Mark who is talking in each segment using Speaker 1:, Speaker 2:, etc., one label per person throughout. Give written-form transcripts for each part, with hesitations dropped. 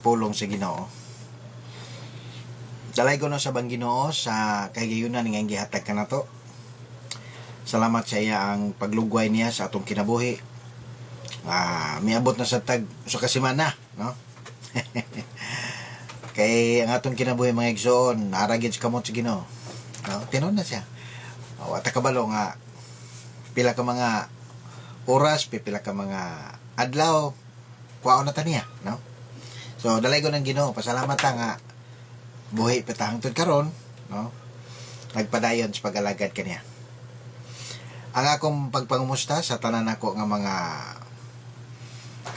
Speaker 1: pulong sa Ginoo. Dalay ko na sa bang Ginoo sa kahigayunan nga gihatag kanato. Salamat sa iya ang paglugway niya sa atong kinabuhi. Miabot na sa tag sa kasimana, no? Kay ang atong kinabuhi mga igsoon, naragid sa kamot sa Ginoo. No? Tinon na siya. Ata kabalo nga pila ka mga oras, pila ka mga adlaw, kuwaon na ta niya, no? So, dalay ko ng Ginoo, pasalamat nga buhi petahang tud karon, no? Nagpadayon sa pag-alagad kaniya. Ang akong pagpangumusta sa tanan nako nga mga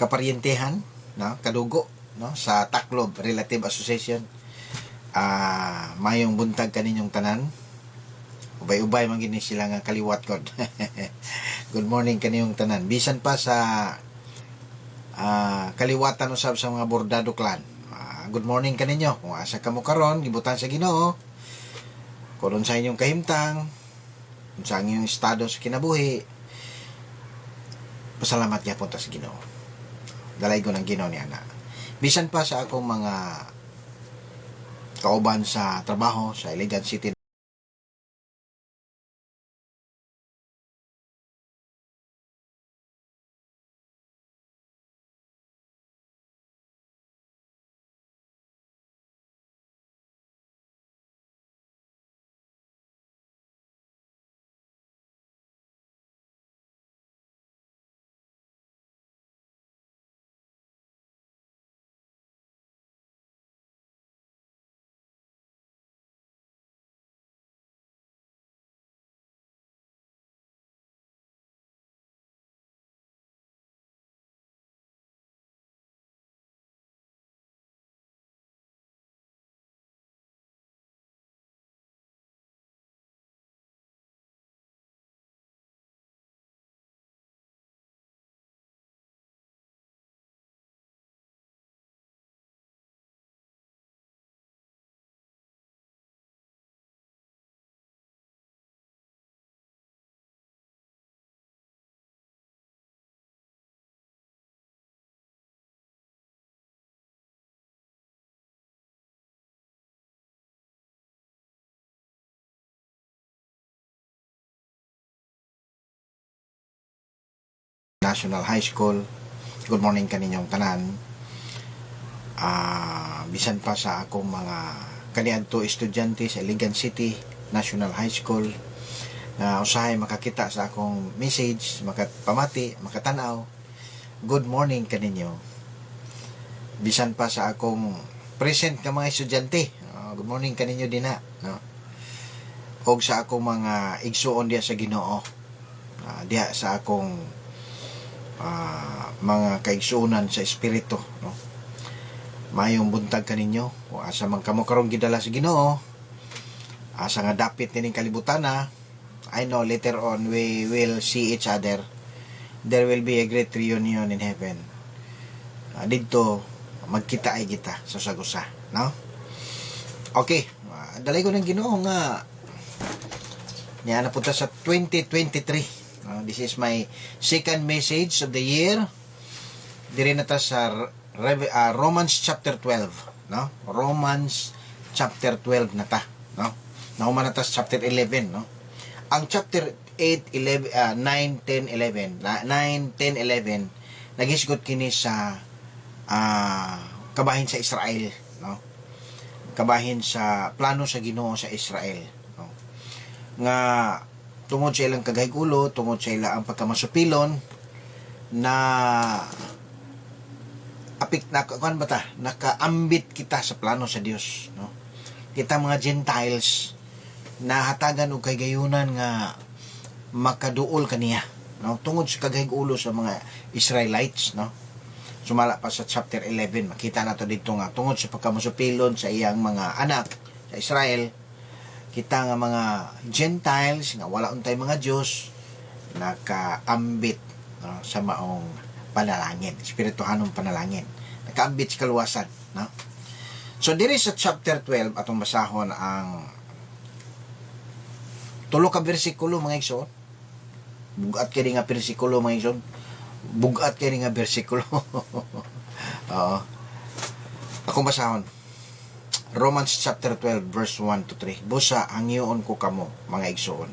Speaker 1: kaparyentehan, no? Kadugo, no? Sa Taclob Relative Association. Mayong buntag kaninyong tanan. Ubay-ubay man gini sila nga kaliwat kod. Good morning kaninyong tanan. Bisan pa sa kaliwatan usab sa mga bordado clan. Good morning kaninyo. Kung asa kamo karon, gibutan sa Ginoo. Kung sa inyong kahimtang, kung sa inyong estado sa kinabuhi, pasalamat gyapon ta sa Ginoo. Dalay ko ng Ginoo ni ana. Bisan pa sa akong mga kauban sa trabaho sa Iligan City National High School. Good morning kaninyong tanan. Bisan pa sa akong mga kaniadto estudyante sa Iligan City National High School na usahay makakita sa akong message, makapamati, makatanaw. Good morning kaninyo. Bisan pa sa akong present ka mga estudyante. Good morning kaninyo din na, no? Og sa akong mga igsuon diya sa Ginoo. Diya sa akong mga kaigsuunan sa espiritu, no? Mayong buntag kaninyo kung asa man kamo karong gidala sa Ginoo, asa nga dapit nining kalibutan na. I know later on we will see each other. There will be a great reunion in heaven. Dito magkita ay kita sa sagusa, no? Okay, dalay ko ng Ginoo nga niya na punta sa 2023. This is my second message of the year. Diri na ta sa Romans chapter 12, no? Romans chapter 12 na ta, no? Nahuman na ta sa chapter 11, no? Ang chapter 8, 11, 9, 10, 11, 9, 10, 11 nagisgot kini sa kabahin sa Israel, no? Kabahin sa plano sa Ginoo sa Israel, no? Nga tungod sa ilang kagahig-ulo, tungod sa ilang pagkamasupilon na nakaambit kita sa plano sa Dios, no? Kita mga Gentiles na hatagan og kagayunan nga makaduol kaniya, no? Tungod sa kagahig-ulo sa mga Israelites, no? Sumala pa sa chapter 11, makita nato dito nga tungod sa pagkamasupilon sa iyang mga anak sa Israel, kita nga mga Gentiles nga wala untay mga Diyos nakaambit, no, sa maong panalangin, espirituhanong panalangin, nakaambit sa kaluwasan, no? So diri sa chapter 12 atong basahon ang tulo ka bersikulo mga igsoon. Bugat kini nga bersikulo mga igsoon. Bugat kini nga bersikulo. Oo. Ako basahon. Romans chapter 12 verse 1 to 3. Busa hangyoon ko kamo mga igsoon,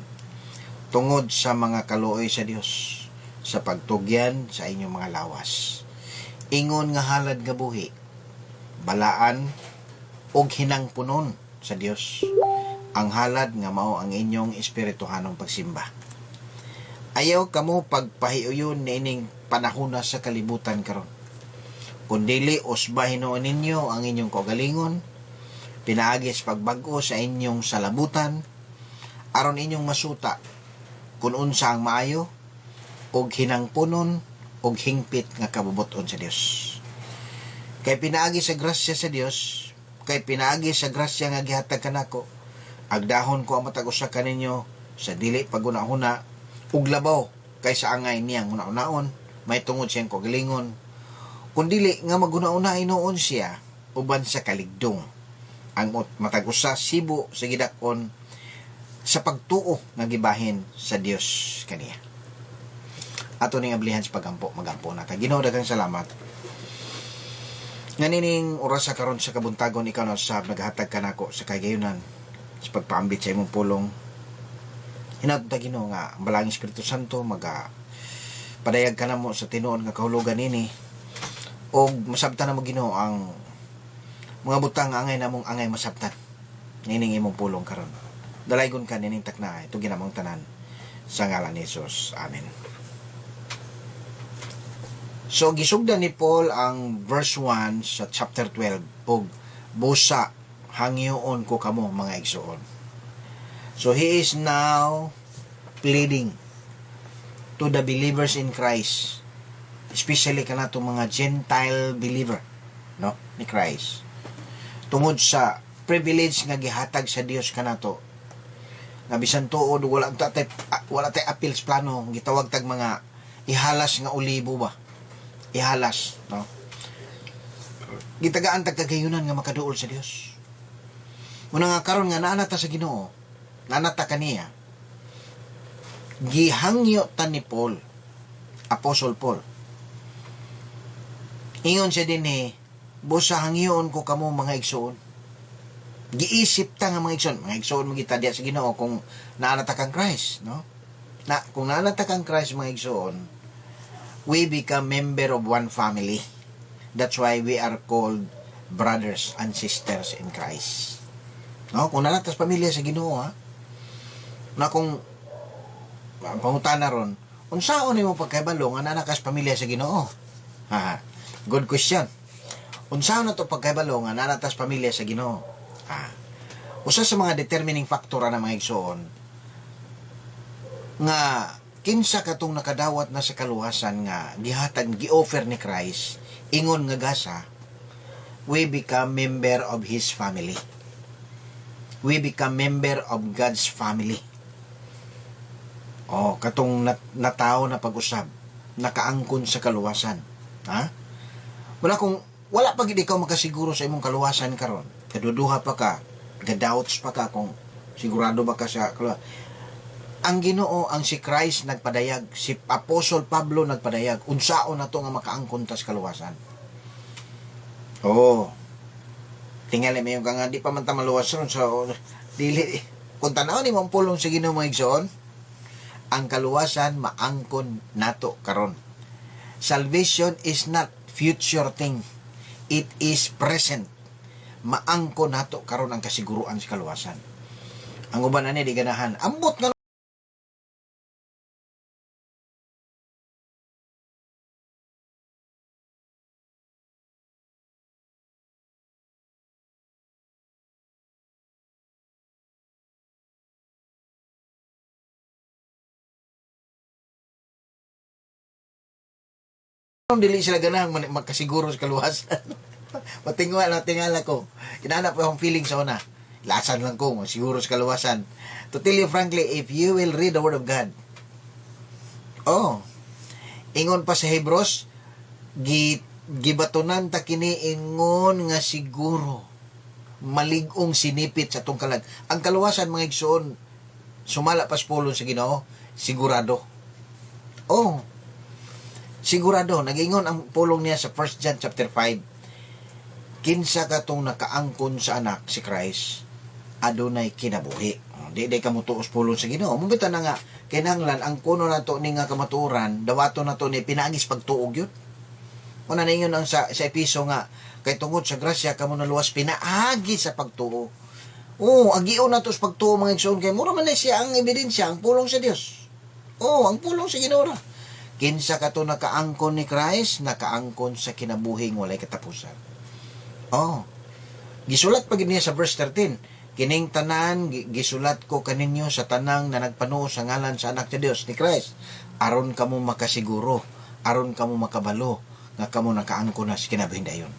Speaker 1: tungod sa mga kaluoy sa Dios, sa pagtugyan sa inyong mga lawas. Ingon nga halad nga buhi, balaan og hinangpunon sa Dios. Ang halad nga mao ang inyong espirituhanong pagsimba. Ayaw kamo pagpahiuyon niining panahona sa kalibutan karon. Kundili usbahinoon ninyo ang inyong kaugalingon, pinaagis pagbag-o sa inyong salabutan, aron inyong masuta kung unsa ang maayo, og hinangpunon, og hingpit nga kabubuton sa Dios. Kay pinaagi sa grasya sa Dios, kay pinaagi sa grasya nga gihatag kanako, agdahon ko ang matag usa kaninyo sa dili pagunahuna, ug labaw kaysa angay niyang una-unaon, may tungod siyang kaugalingon, kundili nga maguna-una noon siya uban sa kaligdong, ang matag usa sibo sa gidakon sa pagtuo nga gibahin sa Dios kaniya. Ato ning ablihan sa pagampo, magampo na ka. Ginoo, daghang salamat nga nining oras sa karon sa kabuntagon, ikaw na usab naghatag kanako sa kagayunan sa pagpaambit sa imong pulong. Hinatod ta Ginoo nga ang balangin Espiritu Santo padayag ka na mo sa tinuon nga kahulugan nini, og masabtan na mo Ginoo ang mga butang angay namong angay masabtan nining imong pulong karon. Dalaygon ka nining takna ito ginamong tanan sa ngalan ni Jesus. Amen. So gisugdan ni Paul ang verse 1 sa chapter 12 og busa hangyoon ko kamo mga igsoon. So he is now pleading to the believers in Christ, especially kanato mga Gentile believer, no, ni Christ, tungod sa privilege nga gihatag sa Dios kanato, nga bisan tuod wala tay appeals plano, gitawag tag mga ihalas nga olibo ba, ihalas, no, gitagaan tag kagayunan nga makaduol sa Dios. Muna nga karon nga naanata sa Ginoo, naanata kaniya, gihangyo ta ni Paul, Apostle Paul, ingon siya din busa hangyoon ko kamo mga igsoon. Giisip ta nga mga igsoon mo kita diya sa Ginoo kung naanata kang Christ, no? Kung naanata kang Christ mga igsoon, we become member of one family. That's why we are called brothers and sisters in Christ. No, kung naanata sa pamilya sa Ginoo, ha? Na kung pangutana ron, unsaon nimo pagkahibalo nga naana ka sa pamilya sa Ginoo? Ha, good question. Unsaon na to pagkahibalo nga naana ta sa pamilya sa Ginoo? Usa sa mga determining factor na mga igsoon nga kinsa katong nakadawat na sa kaluwasan nga gihatag gi-offer ni Christ, ingon nga gasa, we become member of His family. We become member of God's family. Katong natao na pag-usab, nakaangkon sa kaluwasan. Ha? Wala pa gid ikaw makasiguro sa imong kaluwasan karon. Kaduduha pa ka, ga-doubts pa ka kung sigurado ba ka sa kaluwasan. Ang Ginoo, ang si Christ nagpadayag, si Apostle Pablo nagpadayag, unsaon na to nga makaangkon ta sa kaluwasan. Tingali mo yung nga, di pa man ta maluwas ron. So, dili, kung tanaw ni mong pulong sa Ginoo mga igsoon, ang kaluwasan maangkon nato karon. Salvation is not future thing. It is present. Maangkon nato karon ang kasiguruan sa kaluwasan. Ang uban ani di ganahan. Ambot nga dili sila ganahan magkasiguro sa kaluwasan. Tingala ko. Inaanap ko yung feeling sa una. Lasan lang ko, siguro sa kaluwasan. To tell you frankly, if you will read the Word of God, ingon pa sa Hebrews, gibatunan ta kini ingon nga siguro, malig-ong sinipit sa tong kalag. Ang kaluwasan mga igsoon, sumala pas pulong sa Ginoo, sigurado. Sigurado, nag-ingon ang pulong niya sa 1 John chapter 5. kinsa katong nakaangkon sa anak si Christ, adunay kinabuhi. Di ka mo tuos pulong sa Ginoo. Mubita na nga, kinahanglan ang kuno na to ni nga kamaturan, dawato na to ni pinagis pagtuog yun. Una na yun ang sa episo nga, kay tungod sa grasya, kamo na luwas pinaagi sa pagtuo. Agion na to sa pagtuo mga igsoon, kay mura man na siya ang ebidensya, ang pulong sa Dios. Ang pulong sa Ginoo. Kinsa ka to nakaangkon ni Christ, nakaangkon sa kinabuhing walay katapusan. Gisulat pa niya sa verse 13, kining tanan gisulat ko kaninyo sa tanang na nagpanuo sa ngalan sa anak ni Dios ni Christ, aron kamo makasiguro, aron kamo makabalo nga kamo nakaangkon na sa kinabuhindayon.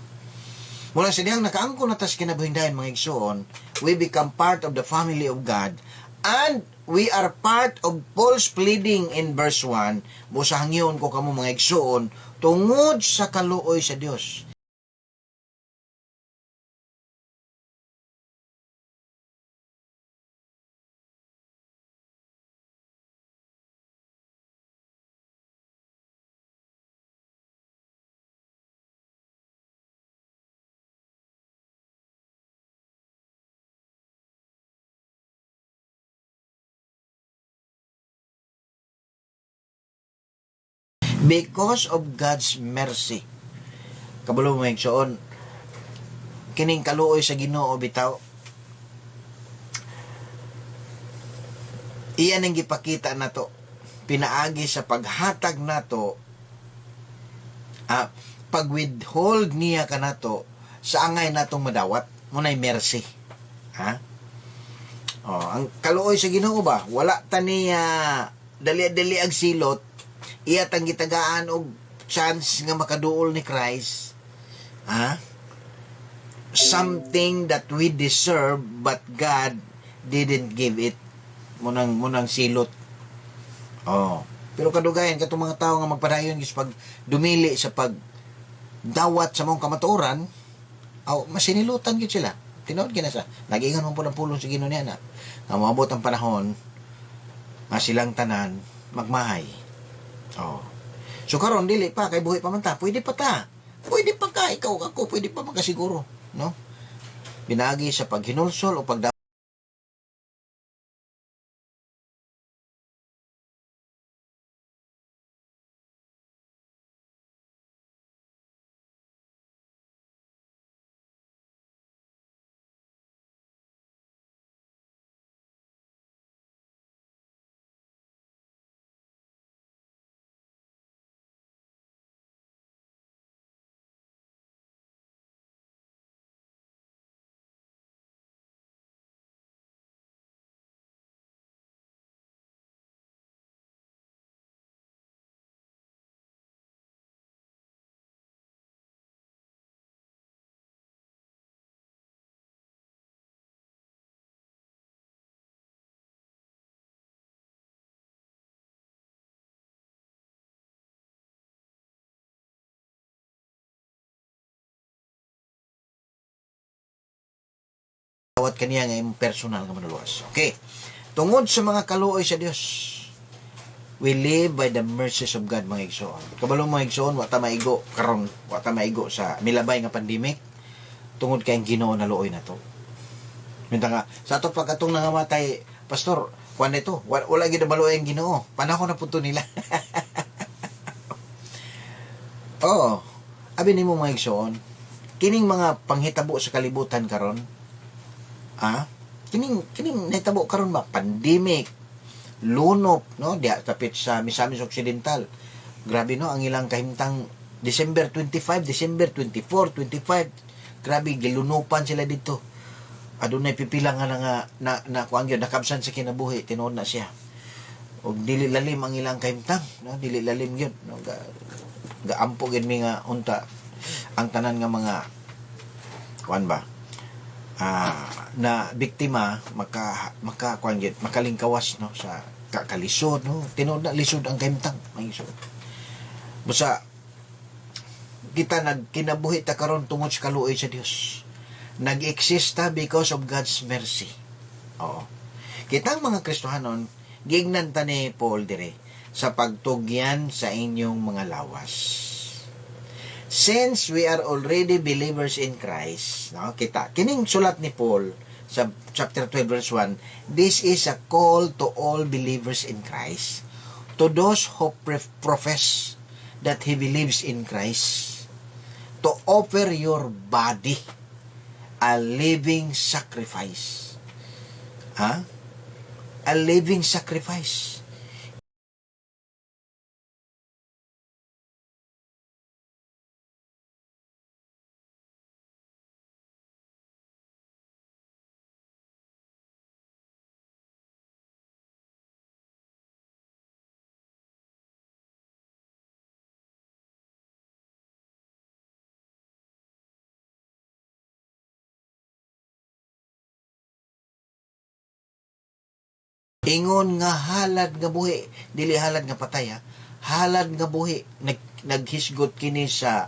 Speaker 1: Mula sa diyang nakaangkon na ta sa kinabuhindayon mga igsoon, we become part of the family of God, and we are part of Paul's pleading in verse 1. Busahangyon ko kamo mga igsoon tungod sa kaluoy sa Dios. Because of God's mercy. Kabalo mo igsoon, kining kaluoy sa Ginoo bitaw, iyan ang gipakita nato, pinaagi sa paghatag nato, pag-withhold niya ka nato sa angay natong madawat, munay mercy. Ang kaluoy sa Ginoo ba, wala ta niya dali-dali ag silot, iya tang gitagaan og chance nga makaduol ni Christ. Something that we deserve but God didn't give it. Munang silot. Pero kadugayan katong mga tao nga magpadayon gis pag dumili sa pag dawat sa mong kamatuoran, masinilutan gid sila. Tinuod gina sa nagiingon mo po ng pulong sa Ginoo niya na moabot ang panahon nga silang tanan magmahay. So karon dili pa kay buhi pa man ta, pwede pa ta. Pwede pa ka, ikaw ako, pwede pa makasiguro, no? Binagi sa paghinulsol o pagdawat kaniya nga imong personal nga manuluwas. Okay. Tungod sa mga kaluoy sa Dios, we live by the mercies of God mga igsoon. Kabalo mga igsoon, wa ta maigo karon, wa ta maigo sa milabay nga pandemic tungod kay ang Ginoo na luoy nato. Minta nga sa ato pagkatong nangamatay, pastor, kuan ito, wala gid maluoy ang Ginoo. Panahon na punto nila. Abi nimo mga igsoon, kining mga panghitabo sa kalibutan karon, kining nahitabo karon ba pandemic, lunop, no, diya tapit sa Misamis Occidental. Grabe no ang ilang kahimtang December 25, December 24, 25. Grabe gilunupan sila dito. Adunay pipila nga na kuan gyud nakabsan sa kinabuhi, tinuod na siya. Og dili lalim ang ilang kahimtang, no, dili lalim gyud, no, gaampo gyud mi nga unta ang tanan nga mga kuan ba na biktima makalingkawas no sa kakalisod, no, tinuod na lisod ang kahimtang mga isod. Busa kita nagkinabuhi ta karon tungod sa kaluoy sa Dios, nag-eksista because of God's mercy. Kitang mga Kristohanon gignan ta ni Paul dire sa pagtugyan sa inyong mga lawas. Since we are already believers in Christ, no, kita, kining sulat ni Paul sa chapter 12 verse 1, this is a call to all believers in Christ, to those who profess that he believes in Christ, to offer your body a living sacrifice. A living sacrifice. Ingon nga halad nga buhi, dili halad nga patay ha. Halad nga buhi, naghisgot kini sa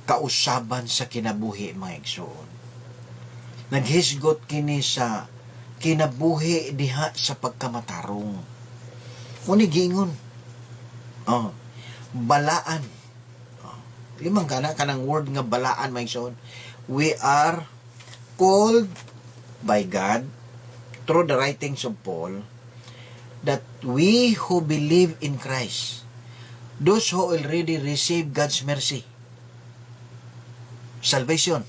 Speaker 1: kausaban sa kinabuhi mga igsoon. Naghisgot kini sa kinabuhi diha sa pagkamatarong. Muni giingon. Balaan. Limang kanang word nga balaan mga igsoon. We are called by God through the writings of Paul, that we who believe in Christ, those who already receive God's mercy, salvation,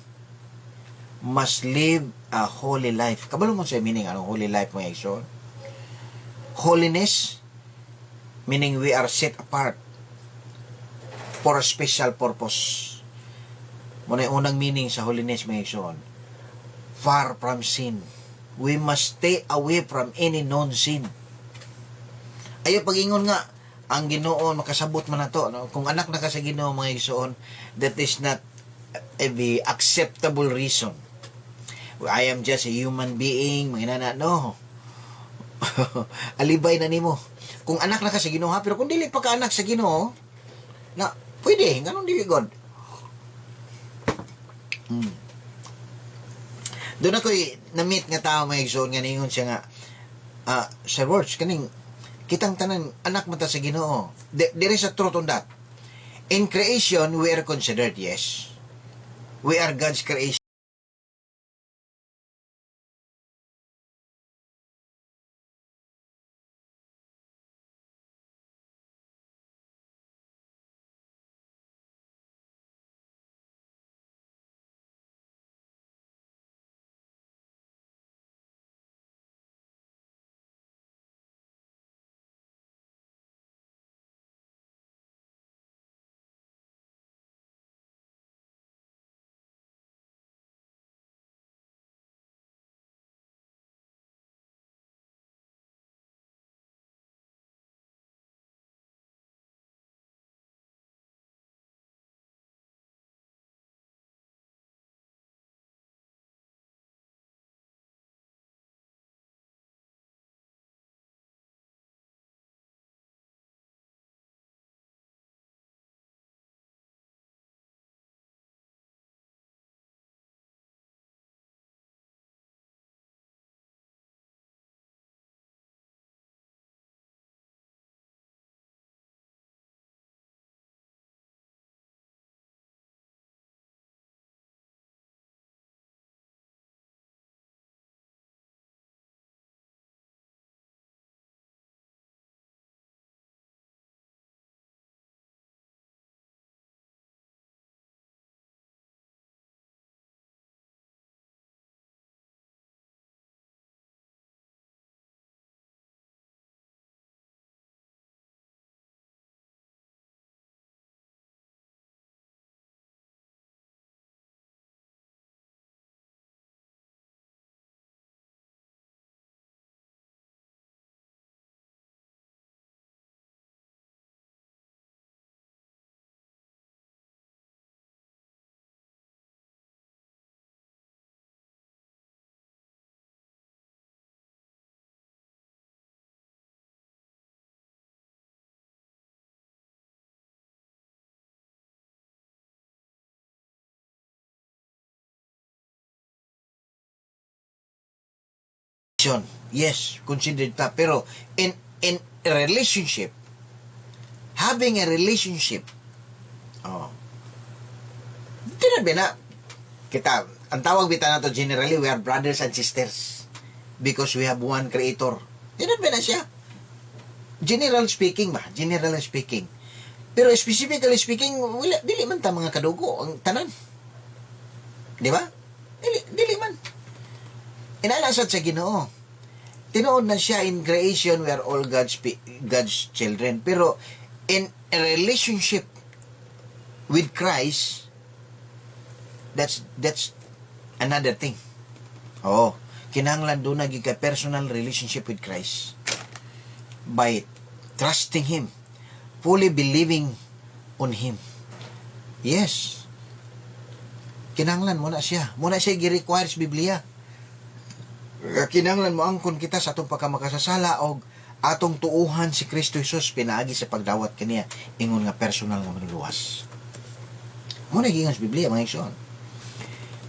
Speaker 1: must live a holy life. Kabalo mo sa meaning anong holy life mga igsoon? Holiness, meaning we are set apart for a special purpose. Muna yung unang meaning sa holiness mga igsoon. Far from sin. We must stay away from any known sin. Ayaw pag-ingon nga, ang Ginoo makasabot man na to. No? Kung anak na ka sa Ginoo mga igsoon, that is not the acceptable reason. I am just a human being, mga nana, no. Alibay na nimo. Kung anak na ka sa Ginoo, ha? Pero kung dili pa ka anak sa Ginoo, na, pwede, ganun dili God. Doon ako na-meet nga tao mga igsoon nga ningon siya nga, Sir Words, kaning kitang tanan anak mata sa Ginoo. There is a truth on that. In creation, we are considered, yes. We are God's creation. Yes, considered that. Pero in a relationship, having a relationship, Ano ba na? Kita, ang tawag bita na to generally, we are brothers and sisters because we have one creator. Ano ba na siya? Generally speaking. Pero specifically speaking, wala, dili man ta mga kadugo ang tanan. Di ba? Dili man. Inalasad sa Ginoo. Tinuod na siya in creation, we are all God's children. Pero in a relationship with Christ, that's another thing. Oh, kinahanglan doon na ka personal relationship with Christ by trusting Him, fully believing on Him. Yes. Kinahanglan mo na siya. Muna siya gi-require sa Biblia. Kinahanglan mo angkon kita sa atong pagkamakasasala o atong tuuhan si Kristo Jesus pinaagi sa pagdawat kaniya ingon nga personal nga manuluwas. Muna gingon sa Biblia mga igsoon.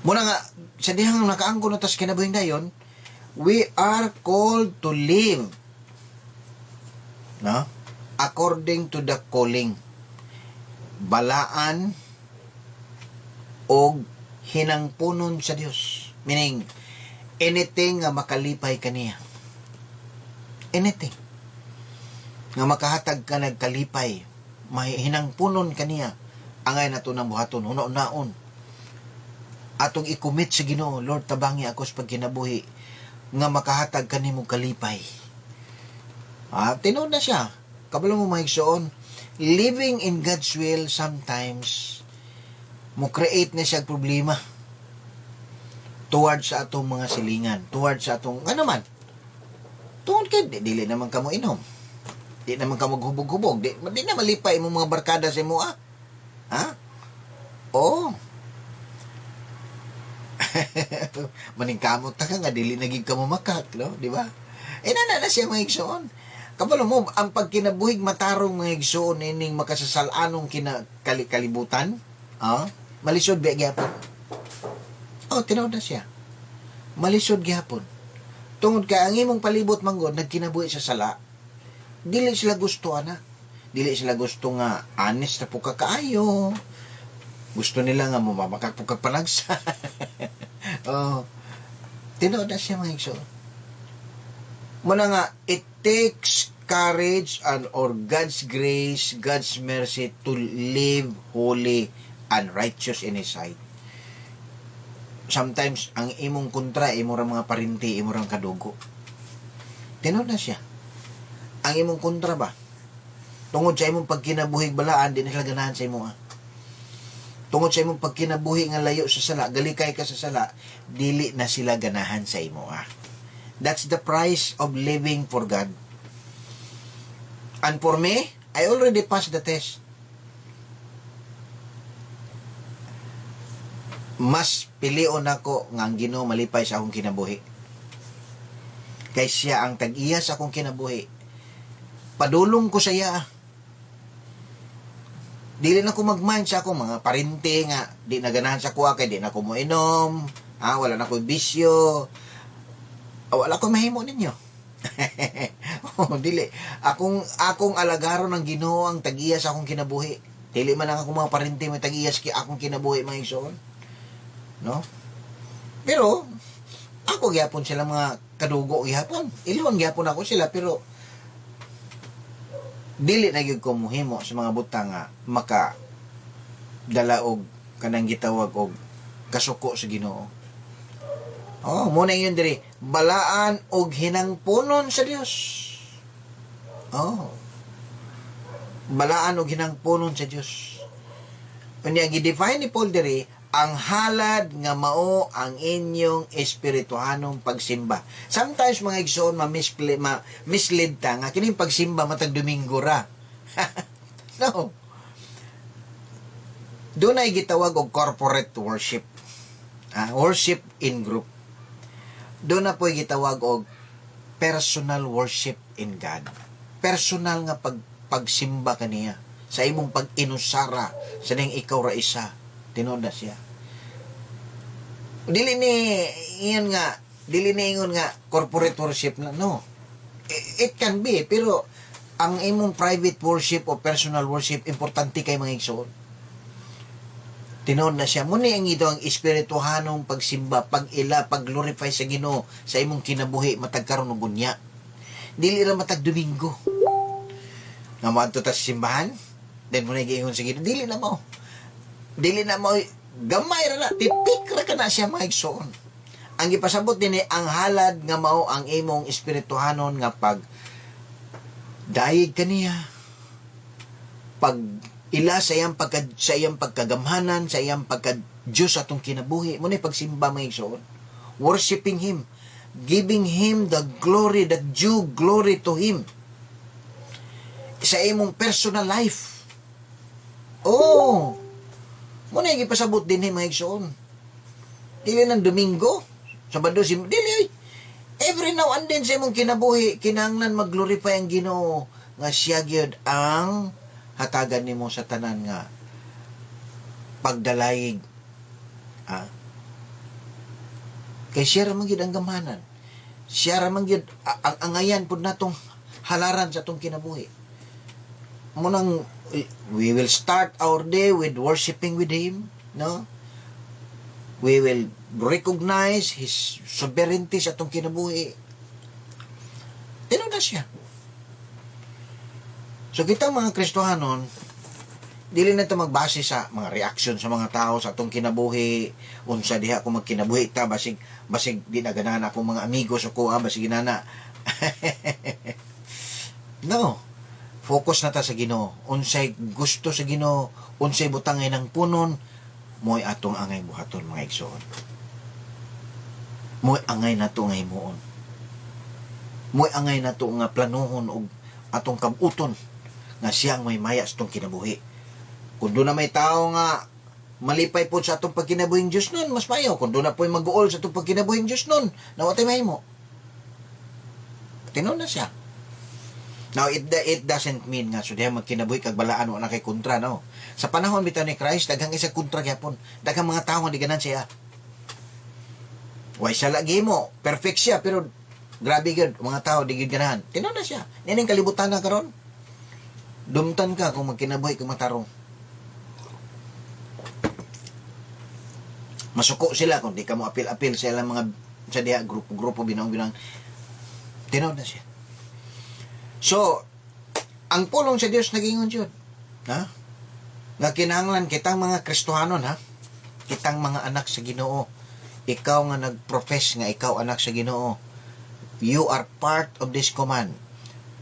Speaker 1: Muna nga sa dihang nakaangkon na tas kinabuhing dayon, we are called to live, no? According to the calling. Balaan o hinangpunon sa Dios. Meaning, anything nga makalipay kaniya. Anything nga makahatag ka nagkalipay, hinangpunon kaniya, angay na to ng buhaton, huno-naon. Atong i-commit sa Ginoo, Lord, tabangi ako sa pagkinabuhi nga makahatag kanimo kalipay. Tinuod na siya. Kabalo mo mahigsoon, living in God's will sometimes mo create na siya problema towards sa atong mga silingan, towards sa atong ano man. Tungod kay dili naman kamo inom. Di naman kamo hubog-hubog. Di na malipay mo mga barkada sa imo Ha? Oh. Maningkamot ta ka nga dili nagig kamo makak, no? Di ba? Na siya mga igsoon. Kabalo mo ang pagkinabuhig matarong mga igsoon ining makasasalanong kalibutan, malisod ba gyapon? Tinuod na siya. Malisod gyapon. Tungod ka ang imong palibot manggod nagkinabuhi sa sala. Dili sila gusto Dili sila gusto nga honest na po kaayo. Gusto nila nga mamamakak po panagsa. Tinuod na siya mga igsoon. Muna nga, it takes courage or God's grace, God's mercy to live holy and righteous in His sight. Sometimes, ang imong kontra, imong mga parinti, imong kadugo. Tinuod na siya. Ang imong kontra ba? Tungod sa imong pagkinabuhig balaan, di na sila ganahan sa imo. Tungod sa imong pagkinabuhi nga layo sa sala, galikay ka sa sala, dili na sila ganahan sa imo. That's the price of living for God. And for me, I already passed the test. Mas pilion ako nga ang Ginoo malipay sa akong kinabuhi. Kay siya ang tag-iya sa akong kinabuhi. Padulong ko sa iya. Dili na ko mag-mind sa akong mga parinti nga di na ganahan sa kuha kay di na ko mo inom, wala na ko bisyo. Wala ko mahimo ninyo. Dili. Akong alagaro ng Ginoo ang tag-iya sa akong kinabuhi. Dili man ang akong mga parinti may tag-iya sa akong kinabuhi mga igsoon. No? Pero ako gyapon sila mga kadugo gyapon. Iluwang gyapon ako sila pero dili na gyud ko mohimo sa mga butang nga maka dala og kanang gitawag og kasuko sa Ginoo. Muna yun diri, balaan og hinangpunon sa Dios. Balaan og hinangpunon sa Dios. Unya gi-define ni Paul diri, ang halad nga mao ang inyong espirituhanong pagsimba. Sometimes mga igsoon mislead ta nga kining pagsimba matag Domingo ra. No. Doon ay gitawag og corporate worship. Worship in group. Doon na po gitawag og personal worship in God. Personal nga pagsimba kaniya sa imong pag-inusara sa ning ikaw ra isa. Tinuod na siya. Dili ni ingon nga corporate worship na, no. It can be, pero ang imong private worship o personal worship importante kay mga igsoon. Tinuod na siya, muni ang ito ang espirituhanong pagsimba, pag-ila, pag-glorify sa Ginoo sa imong kinabuhi matag karon ug unya. Dili ra matag Domingo. Nga moadto ta sa simbahan, then muna giingon sa Ginoo, dili na mo. Dili na mo, gamay ra na, tipik ra ka na siya mga igsoon. Ang ipasabot din ang halad nga mao ang imong espirituhanon nga pag daig kaniya, pag ila sa iyang pagkagamhanan, sa iyang pagka-Diyos atong kinabuhi. Muna pagsimba mga igsoon. Worshipping Him. Giving Him the glory, the due glory to Him. Sa imong personal life. Oh! Muna yung ipasabot din mga igsoon. Dili ng Domingo. Sabado, dili. Every now and then sa imong kinabuhi, kinahanglan mag-glorify ang Ginoo nga siya gyud ang hatagan nimo sa tanan nga pagdalayig. Kay siya ra man gyud ang gamhanan. Siya ra man gyud ang angayan pud natong halaran sa atong kinabuhi. Munang we will start our day with worshiping with Him, no? We will recognize His sovereignty sa atong kinabuhi. Tinuod na siya. So, kitang mga Kristohanon, dili na ito magbase sa mga reaksyon sa mga tao sa atong kinabuhi, unsa diha kung magkinabuhi ta, basig di na ganahan akong mga amigos o kuha, basig ginana. No. Focus na ta sa Ginoo. Unsay gusto sa Ginoo, unsay butangay ng punon, mo'y atong angay buhaton mga igsoon. Mo'y angay nato nga himuon. Mo'y angay nato nga planuhon og atong kabuton nga siyang may maya sa itong kinabuhi. Kung doon na may tao nga malipay po sa itong pagkinabuhing Diyos nun, mas mayo. Kung doon na po'y mag-uol sa itong pagkinabuhing Diyos nun, nawatay mahimo. Tinuod na siya. Now, it doesn't mean nga, so diya magkinabuhi kag balaan o na kay kontra, no? Sa panahon bitaw ni Christ, daghang isa kontra gyapon. Daghang mga tao nga di ganan siya. Way siya lagi mo. Perfect siya, pero grabe gyud mga tao di gyud ganahan. Tinuod na siya. Nining kalibutan na karon. Dumtan ka kung magkinabuhi kung matarong. Masuko sila kung di ka mo apil-apil sa ilang mga sa diha grupo binang-binang. Tinuod na siya. So, ang pulong sa Dios nagingon jud, ha? Nga kinahanglan kitang mga Kristohanon, ha? Kitang mga anak sa Ginoo. Ikaw nga nagprofess nga ikaw anak sa Ginoo. You are part of this command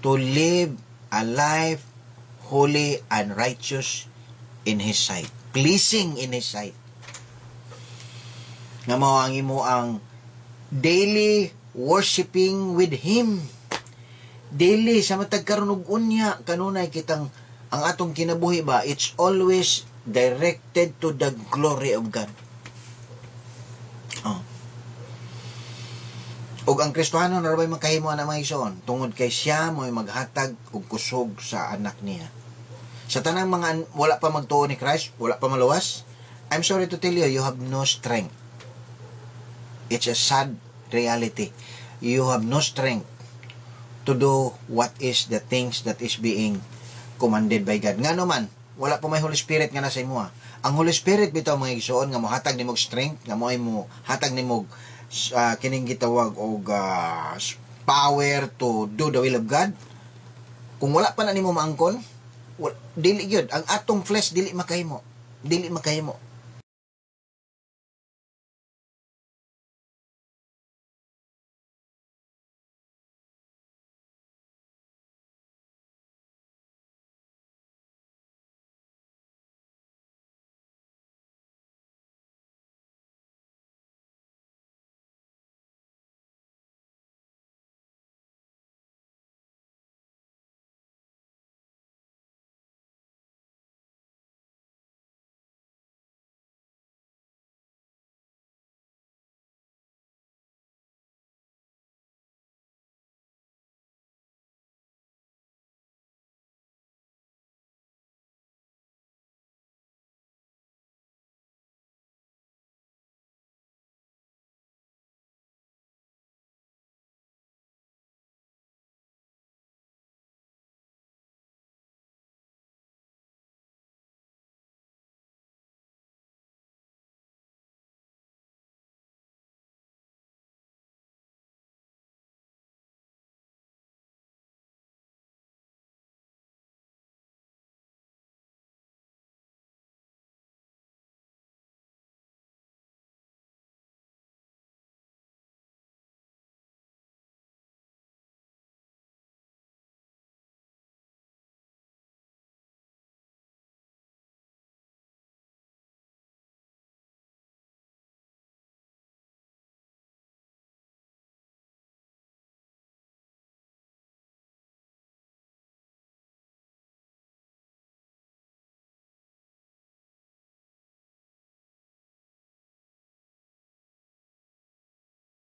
Speaker 1: to live a life holy and righteous in His sight. Pleasing in His sight. Nga mao ang imo ang daily worshiping with Him. Daily, sa matag karon og unya, kanunay kitang ang atong kinabuhi ba, it's always directed to the glory of God. Og ang Kristohano narabay makahimo na mga igsoon tungod kay siya mo'y maghatag og kusog sa anak niya. Sa tanang mga wala pa magtuo ni Christ, wala pa maluwas, I'm sorry to tell you, you have no strength. It's a sad reality. You have no strength to do what is the things that is being commanded by God. Nga naman, wala pa may Holy Spirit nga nasa imo. Ang Holy Spirit bitaw mga igsoon nga mohatag nimog strength, nga mo'y mo hatag nimog kining gitawag og power to do the will of God. Kung wala pa na nimo maangkon, dili gyud ang atong flesh dili makahimo.